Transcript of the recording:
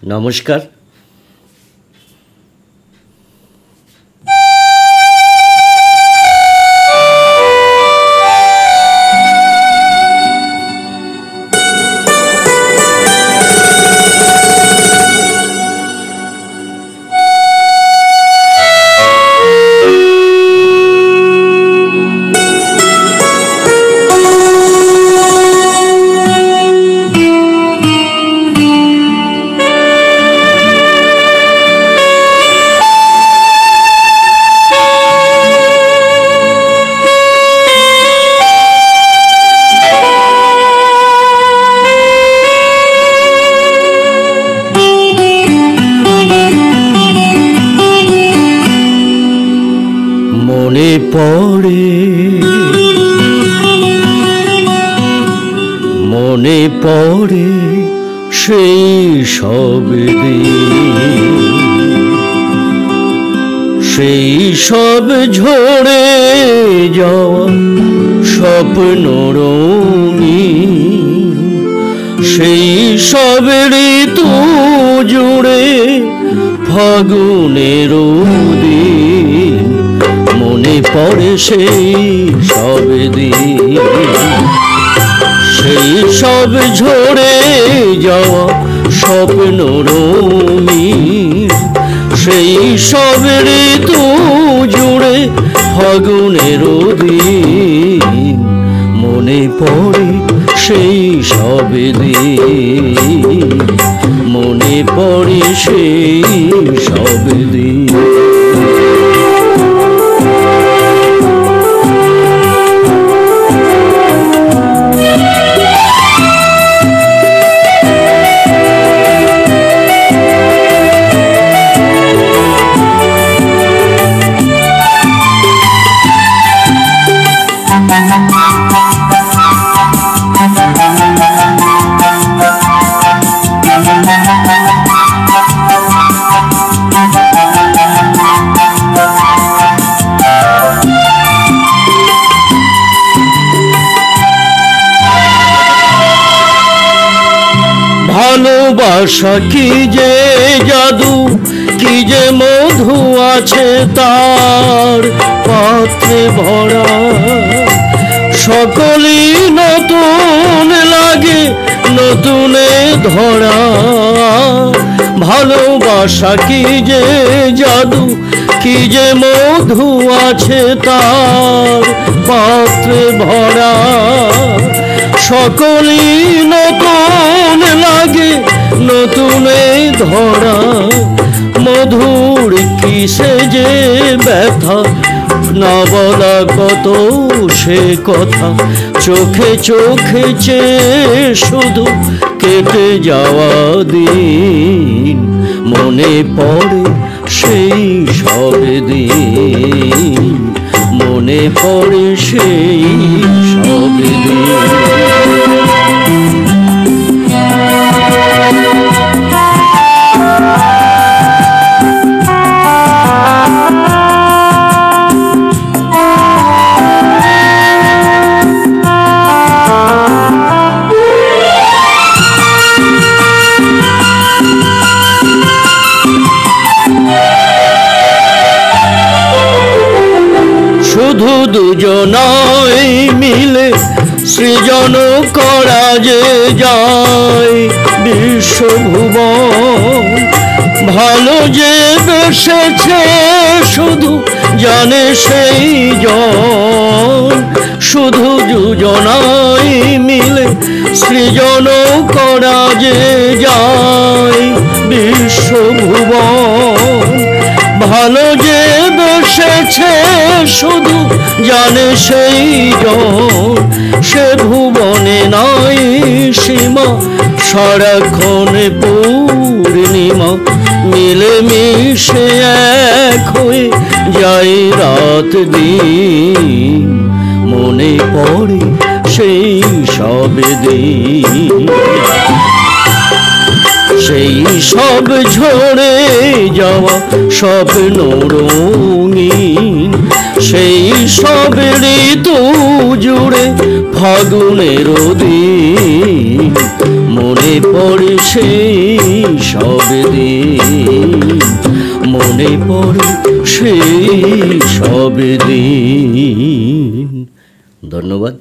নমস্কার। মনে পড়ে সেই সব সেই সব ঝরে যাওয়া স্বপ্ন রঙিন, সেই সব ঋতু জুড়ে ফাগুনের দিন। মনে পড়ে সেই সব দিন, সেই সব ঝরে যাওয়া স্বপ্ন রঙিন, সেই সব ঋতু জুড়ে ফাগুনের দিন। মনে পড়ে সেই সব দিন, মনে পড়ে সেই সব দিন। ভালোবাসা কি যে জাদু, কি যে মধু আছে তার পাত্রে ভরা। সকলই নতুন লাগে নতুনে ধরা। ভালোবাসা কি যে জাদু, কি যে মধু আছে তার পাত্রে ভরা। সকলই নতুন লাগে নতুনে ধরা। মধুর কিসে যে ব্যথা, না বলা কত সে কথা। চোখে চোখে চেয়ে শুধু কেটে যাওয়া দিন। মনে পড়ে সেই সব দিন, মনে পড়ে সেই সব দিন। শুধু দুজনাই মিলে সৃজন করা যে যায় বিশ্বভুবন। ভালো যে বেসেছে শুধু জানে সেই জন। শুধু দুজনাই মিলে সৃজন করা যে যায় বিশ্বভুবন। ভালো যে বেসেছে শুধু জানে সেই জন। সে ভুবনে নাই সীমা, সারাক্ষণ পূর্ণিমা। মিলে মিশে এক হয়ে যায় রাত দিন। মনে পড়ে সেই সব দিন, সেই সব ঝরে যাওয়া স্বপ্ন রঙিন। সেই সব ঋতু জুড়ে ফাগুনের দিন। মনে মনে পড়ে সেই সব দিন, মনে পড়ে সেই সব দিন। ধন্যবাদ।